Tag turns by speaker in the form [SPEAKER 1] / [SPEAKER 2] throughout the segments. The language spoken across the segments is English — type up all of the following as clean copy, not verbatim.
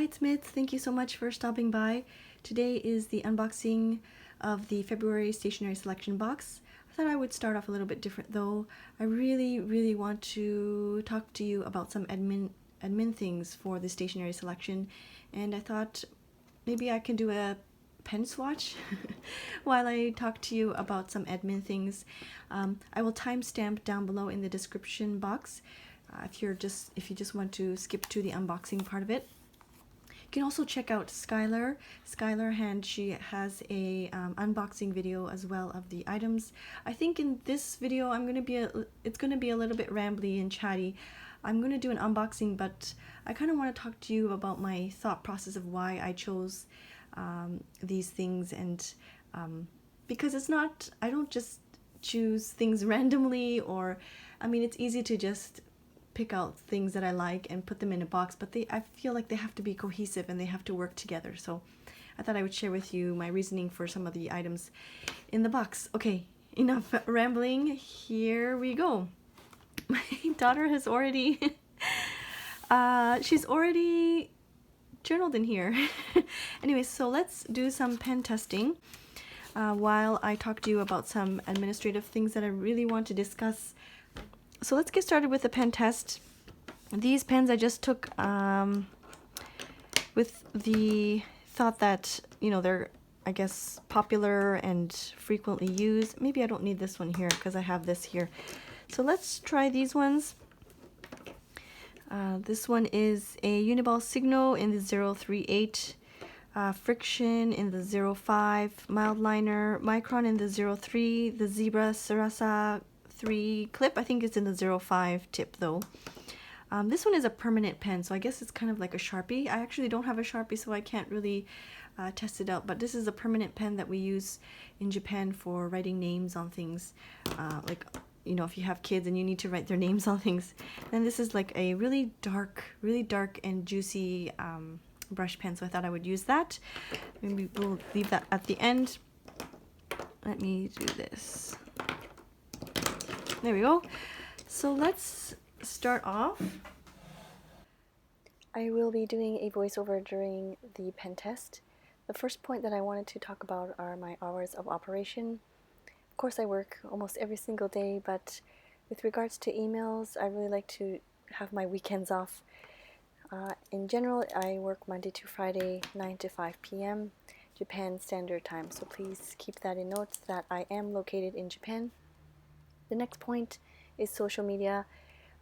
[SPEAKER 1] Nightsmiths, thank you so much for stopping by. Today is the unboxing of the February stationery selection box. I thought I would start off a little bit different though. I really want to talk to you about some admin things for the stationery selection, and I thought maybe I can do a pen swatch while I talk to you about some admin things. I will timestamp down below in the description box if you just want to skip to the unboxing part of it. You can also check out Skylar Hand. She has a unboxing video as well of the items. I think in this video it's gonna be a little bit rambly and chatty. I'm gonna do an unboxing, but I kind of want to talk to you about my thought process of why I chose these things, and because I don't just choose things randomly, or I mean, it's easy to just pick out things that I like and put them in a box, but I feel like they have to be cohesive and they have to work together. So I thought I would share with you my reasoning for some of the items in the box. Okay, enough rambling. Here we go. My daughter has already she's already journaled in here. Anyway, so let's do some pen testing while I talk to you about some administrative things that I really want to discuss. So let's get started with the pen test. These pens I just took with the thought that, you know, they're, I guess, popular and frequently used. Maybe I don't need this one here because I have this here. So let's try these ones. This one is a Uniball Signo in the 038, Friction in the 05, Mild Liner, Micron in the 03, the Zebra Sarasa 3 clip, I think it's in the 05 tip though. This one is a permanent pen, so I guess it's kind of like a Sharpie. I actually don't have a Sharpie, so I can't really test it out, but this is a permanent pen that we use in Japan for writing names on things, like, you know, if you have kids and you need to write their names on things. Then this is like a really dark and juicy brush pen, so I thought I would use that. Maybe we'll leave that at the end. Let me do this. There we go. So let's start off. I will be doing a voiceover during the pen test. The first point that I wanted to talk about are my hours of operation. Of course, I work almost every single day, but with regards to emails, I really like to have my weekends off. In general, I work Monday to Friday, 9 to 5 p.m. Japan Standard Time, so please keep that in notes that I am located in Japan. The next point is social media.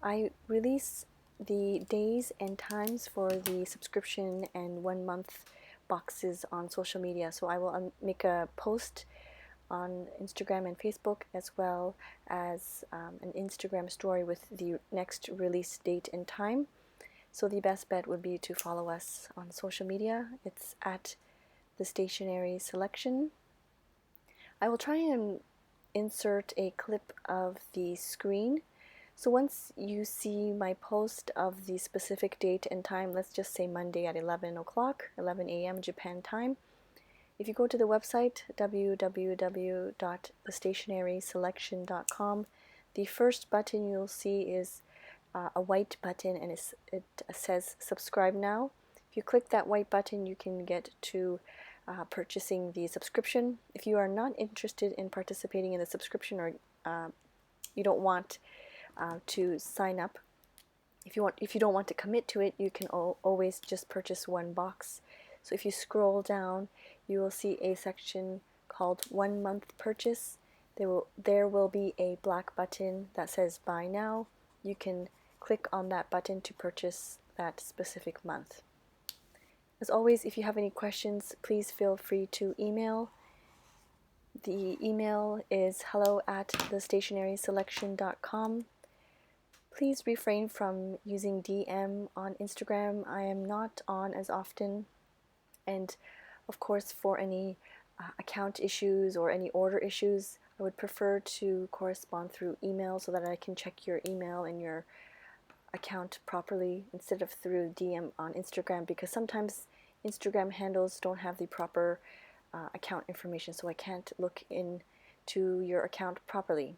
[SPEAKER 1] I release the days and times for the subscription and 1 month boxes on social media. So I will make a post on Instagram and Facebook, as well as an Instagram story with the next release date and time. So the best bet would be to follow us on social media. It's at the Stationery Selection. I will try and insert a clip of the screen. So once you see my post of the specific date and time, let's just say Monday at 11 o'clock, 11 a.m. Japan time, if you go to the website www.thestationaryselection.com, the first button you'll see is a white button, and it says subscribe now. If you click that white button, you can get to purchasing the subscription. If you are not interested in participating in the subscription, or you don't want to sign up, if you don't want to commit to it, you can always just purchase one box. So if you scroll down, you will see a section called 1 month purchase. There will be a black button that says buy now. You can click on that button to purchase that specific month. As always, if you have any questions, please feel free to email. The email is hello@thestationaryselection.com. Please refrain from using DM on Instagram. I am not on as often. And of course, for any account issues or any order issues, I would prefer to correspond through email so that I can check your email and your account properly instead of through DM on Instagram, because sometimes Instagram handles don't have the proper account information, so I can't look into your account properly.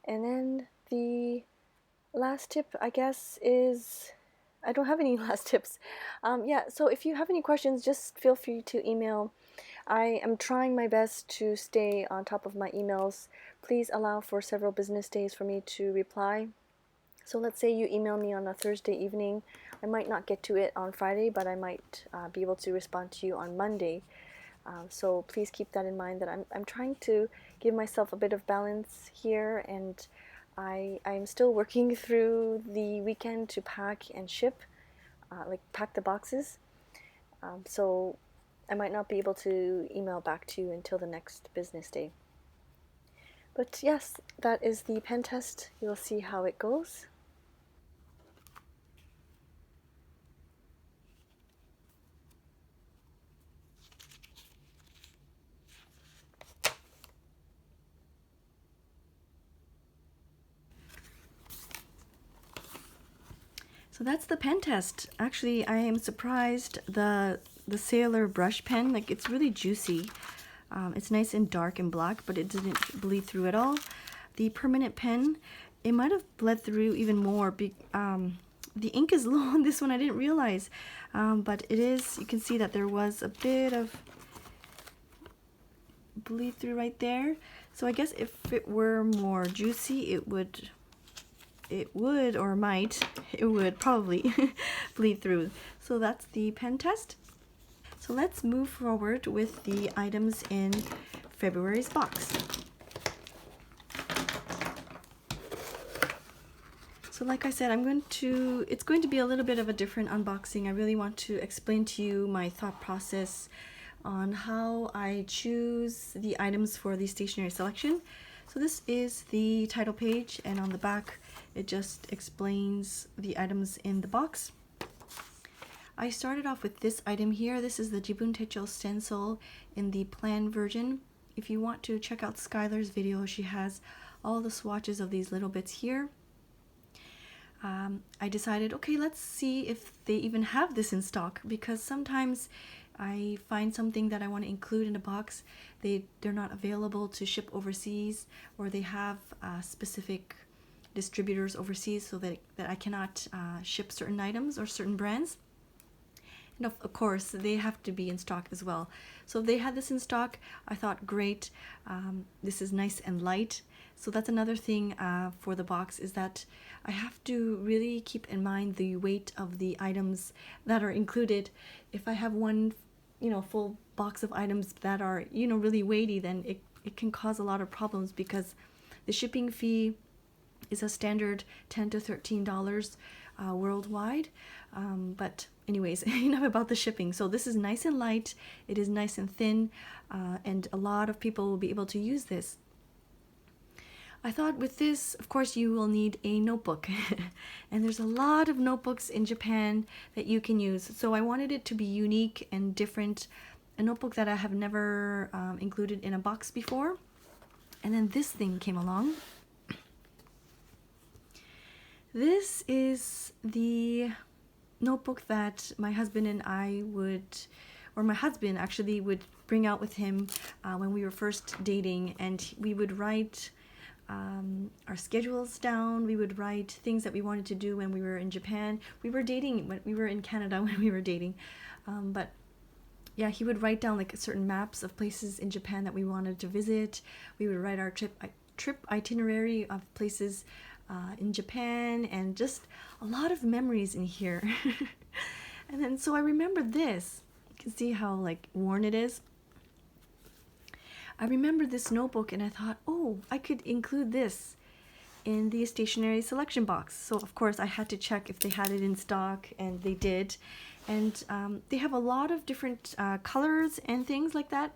[SPEAKER 1] And then the last tip, I guess, is I don't have any last tips. Yeah, so if you have any questions, just feel free to email. I am trying my best to stay on top of my emails. Please allow for several business days for me to reply. So let's say you email me on a Thursday evening. I might not get to it on Friday, but I might be able to respond to you on Monday. So please keep that in mind, that I'm trying to give myself a bit of balance here, and I'm still working through the weekend to pack and ship, like pack the boxes. So I might not be able to email back to you until the next business day. But yes, that is the pen test. You'll see how it goes. So that's the pen test. Actually, I am surprised the Sailor brush pen, like it's really juicy. It's nice and dark and black, but it didn't bleed through at all. The permanent pen, it might have bled through even more. The ink is low on this one, I didn't realize. But it is, you can see that there was a bit of bleed through right there. So I guess if it were more juicy, it would or might, it would probably bleed through. So that's the pen test. So let's move forward with the items in February's box. So like I said, it's going to be a little bit of a different unboxing. I really want to explain to you my thought process on how I choose the items for the stationery selection. So this is the title page, and on the back it just explains the items in the box. I started off with this item here. This is the Jibun Techo stencil in the plan version. If you want to check out Skylar's video, she has all the swatches of these little bits here. I decided, okay, let's see if they even have this in stock, because sometimes I find something that I want to include in a box, they're not available to ship overseas, or they have specific distributors overseas, so that I cannot ship certain items or certain brands. And of course, they have to be in stock as well. So if they had this in stock, I thought, great, this is nice and light. So that's another thing for the box, is that I have to really keep in mind the weight of the items that are included. If I have one, full box of items that are, really weighty, then it can cause a lot of problems, because the shipping fee is a standard $10 to $13 worldwide. But anyways, enough about the shipping. So this is nice and light, it is nice and thin, and a lot of people will be able to use this. I thought with this, of course, you will need a notebook. And there's a lot of notebooks in Japan that you can use. So I wanted it to be unique and different, a notebook that I have never included in a box before. And then this thing came along. This is the notebook that my husband and I my husband actually would bring out with him when we were first dating, and we would write our schedules down. We would write things that we wanted to do when we were in Japan. We were dating when we were in Canada when we were dating, but yeah, he would write down like certain maps of places in Japan that we wanted to visit. We would write our trip itinerary of places in Japan, and just a lot of memories in here. And then so I remembered this. You can see how like worn it is. I remembered this notebook, and I thought, oh, I could include this in the stationery selection box. So of course I had to check if they had it in stock, and they did. And they have a lot of different colors and things like that.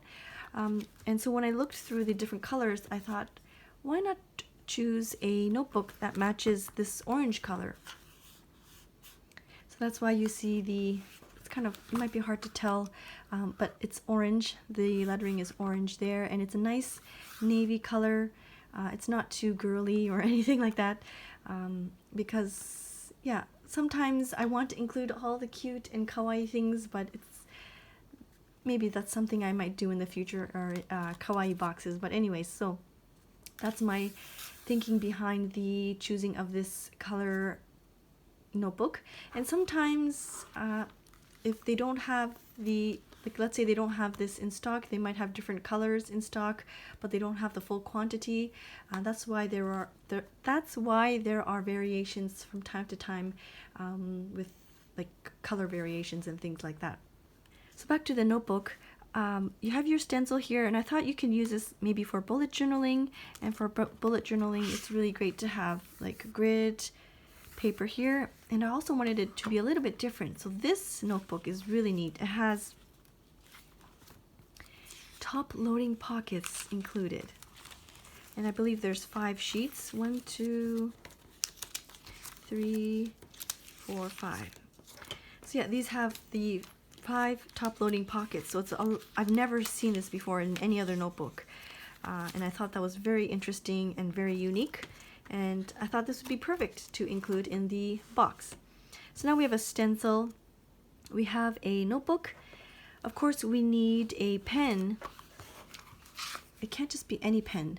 [SPEAKER 1] And so when I looked through the different colors, I thought, why not choose a notebook that matches this orange color? So that's why you see it's kind of, it might be hard to tell, but it's orange. The lettering is orange there, and it's a nice navy color. It's not too girly or anything like that, because yeah, sometimes I want to include all the cute and kawaii things, but maybe that's something I might do in the future, or kawaii boxes. But anyways, so that's my thinking behind the choosing of this color notebook. And sometimes if they don't have the, like let's say they don't have this in stock, they might have different colors in stock, but they don't have the full quantity. That's why there are variations from time to time with like color variations and things like that. So back to the notebook. You have your stencil here, and I thought you can use this maybe for bullet journaling. And for bullet journaling, it's really great to have like grid paper here. And I also wanted it to be a little bit different. So this notebook is really neat. It has top loading pockets included. And I believe there's 5 sheets. 1, 2, 3, 4, 5. So yeah, these have the 5 top loading pockets. So I've never seen this before in any other notebook. And I thought that was very interesting and very unique. And I thought this would be perfect to include in the box. So now we have a stencil. We have a notebook. Of course, we need a pen. It can't just be any pen.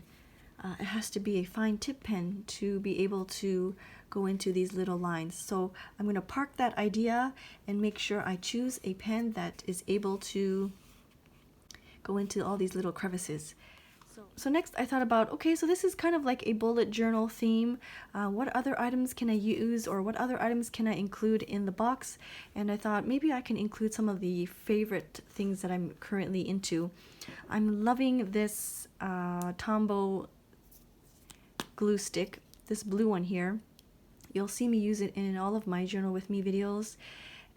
[SPEAKER 1] It has to be a fine tip pen to be able to go into these little lines. So I'm going to park that idea and make sure I choose a pen that is able to go into all these little crevices. So next I thought about, okay, so this is kind of like a bullet journal theme. What other items can I use, or what other items can I include in the box? And I thought maybe I can include some of the favorite things that I'm currently into. I'm loving this Tombow glue stick, this blue one here. You'll see me use it in all of my Journal With Me videos.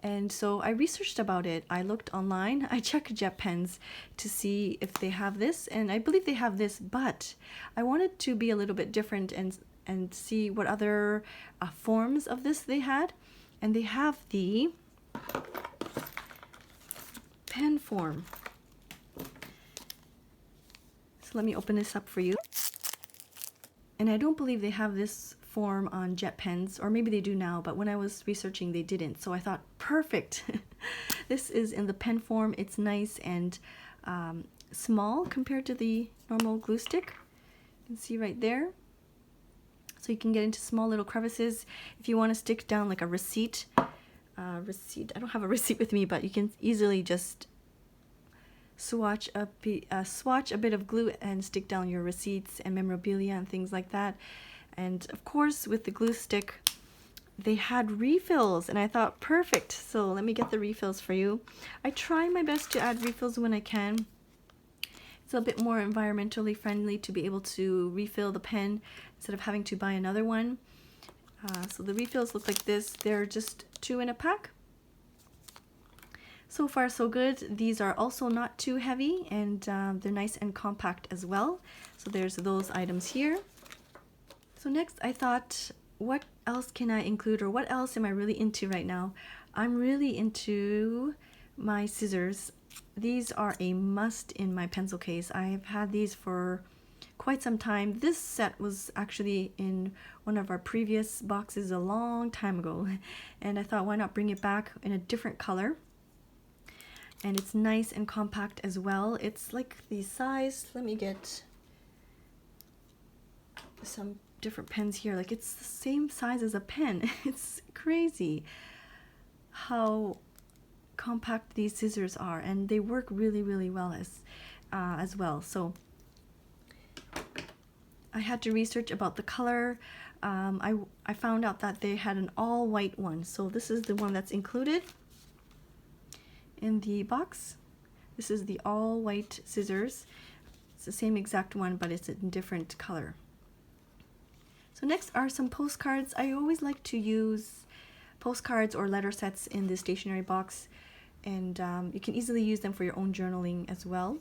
[SPEAKER 1] And so I researched about it. I looked online. I checked Jet Pens to see if they have this, and I believe they have this, but I wanted to be a little bit different and see what other forms of this they had. And they have the pen form. So let me open this up for you. And I don't believe they have this form on Jet Pens, or maybe they do now, but when I was researching they didn't. So I thought, perfect. This is in the pen form. It's nice and small compared to the normal glue stick. You can see right there. So you can get into small little crevices. If you want to stick down like a receipt, I don't have a receipt with me, but you can easily just swatch a bit of glue and stick down your receipts and memorabilia and things like that. And of course, with the glue stick, they had refills, and I thought, perfect. So let me get the refills for you. I try my best to add refills when I can. It's a bit more environmentally friendly to be able to refill the pen instead of having to buy another one. So the refills look like this. They're just 2 in a pack. So far so good. These are also not too heavy, and they're nice and compact as well. So there's those items here. So next I thought, what else can I include, or what else am I really into right now? I'm really into my scissors. These are a must in my pencil case. I have had these for quite some time. This set was actually in one of our previous boxes a long time ago, and I thought, why not bring it back in a different color? And it's nice and compact as well. It's like the size, let me get some different pens here. Like, it's the same size as a pen. It's crazy how compact these scissors are, and they work really, really well as well. So I had to research about the color. I found out that they had an all white one, so this is the one that's included in the box. This is the all white scissors. It's the same exact one, but it's a different color. So next are some postcards. I always like to use postcards or letter sets in the stationery box, and you can easily use them for your own journaling as well.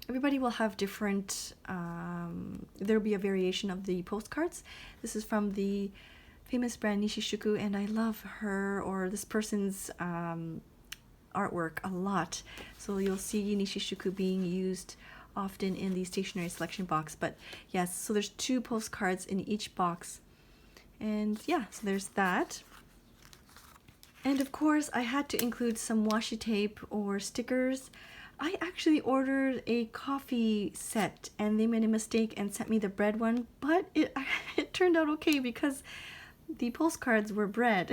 [SPEAKER 1] Everybody will have different, there'll be a variation of the postcards. This is from the famous brand Nishishuku, and I love her or this person's artwork a lot. So you'll see Nishishuku being used often in the stationery selection box. But yes, so there's 2 postcards in each box, and yeah, so there's that. And of course I had to include some washi tape or stickers. I actually ordered a coffee set, and they made a mistake and sent me the bread one, but it turned out okay, because the postcards were bread.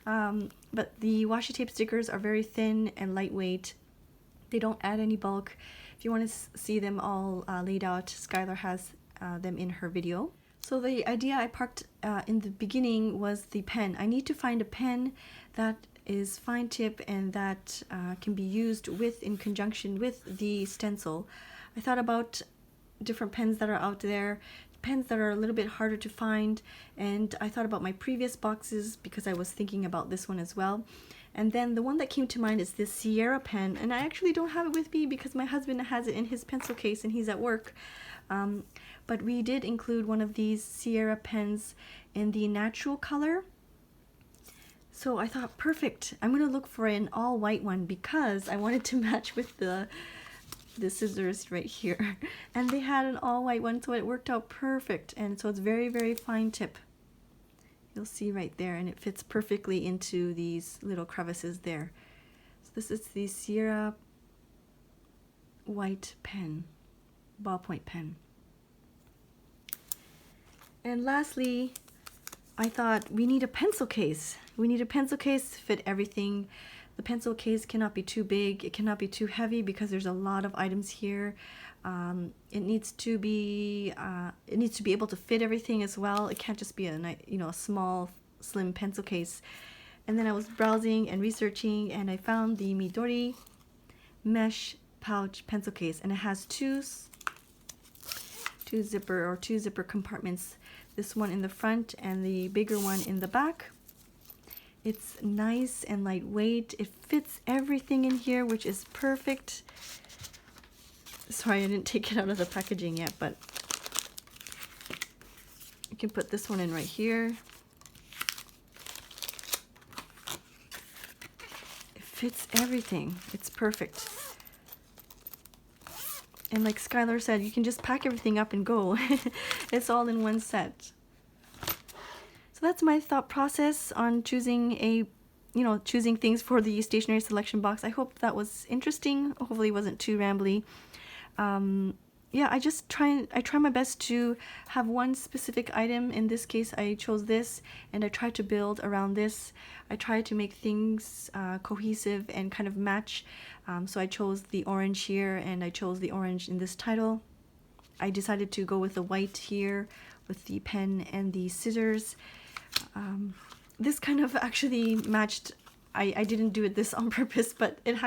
[SPEAKER 1] But the washi tape stickers are very thin and lightweight. They don't add any bulk. If you want to see them all laid out, Skylar has them in her video. So the idea I parked in the beginning was the pen. I need to find a pen that is fine tip and that can be used in conjunction with the stencil. I thought about different pens that are out there, pens that are a little bit harder to find, and I thought about my previous boxes because I was thinking about this one as well. And then the one that came to mind is this Sierra pen, and I actually don't have it with me because my husband has it in his pencil case and he's at work. But we did include one of these Sierra pens in the natural color. So I thought, perfect, I'm going to look for an all white one because I wanted to match with the scissors right here. And they had an all white one, so it worked out perfect. And so it's very, very fine tip. You'll see right there, and it fits perfectly into these little crevices there. So this is the Sierra white pen, ballpoint pen. And lastly, I thought we need a pencil case. We need a pencil case to fit everything. The pencil case cannot be too big, it cannot be too heavy because there's a lot of items here. It needs to be able to fit everything as well. It can't just be a small, slim pencil case. And then I was browsing and researching, and I found the Midori mesh pouch pencil case, and it has two zipper compartments. This one in the front and the bigger one in the back. It's nice and lightweight. It fits everything in here, which is perfect. Sorry, I didn't take it out of the packaging yet, but you can put this one in right here. It fits everything. It's perfect. And like Skylar said, you can just pack everything up and go. It's all in one set. So that's my thought process on choosing things for the stationery selection box. I hope that was interesting. Hopefully it wasn't too rambly. Yeah, I try my best to have one specific item. In this case, I chose this, and I try to build around this. I try to make things cohesive and kind of match. So I chose the orange here, and I chose the orange in this title. I decided to go with the white here with the pen and the scissors. This kind of actually matched. I didn't do this on purpose, but it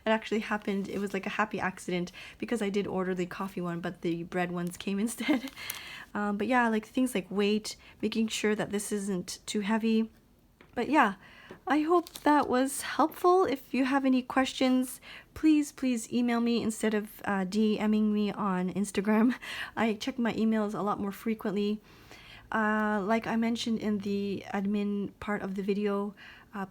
[SPEAKER 1] actually happened. It was like a happy accident because I did order the coffee one, but the bread ones came instead. But yeah, like things like weight, making sure that this isn't too heavy. But yeah, I hope that was helpful. If you have any questions, please email me instead of DMing me on Instagram. I check my emails a lot more frequently. Like I mentioned in the admin part of the video,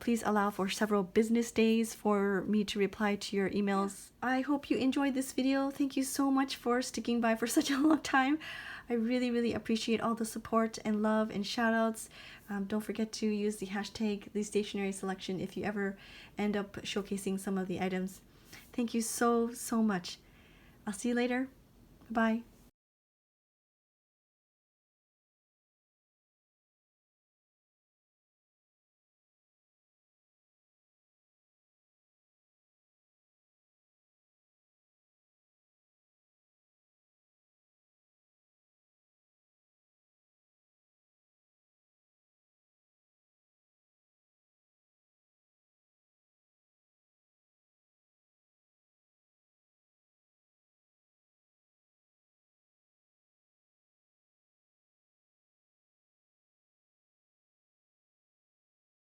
[SPEAKER 1] please allow for several business days for me to reply to your emails. I hope you enjoyed this video. Thank you so much for sticking by for such a long time. I really appreciate all the support and love and shout outs. Don't forget to use the hashtag #TheStationerySelection if you ever end up showcasing some of the items. Thank you so much. I'll see you later. Bye.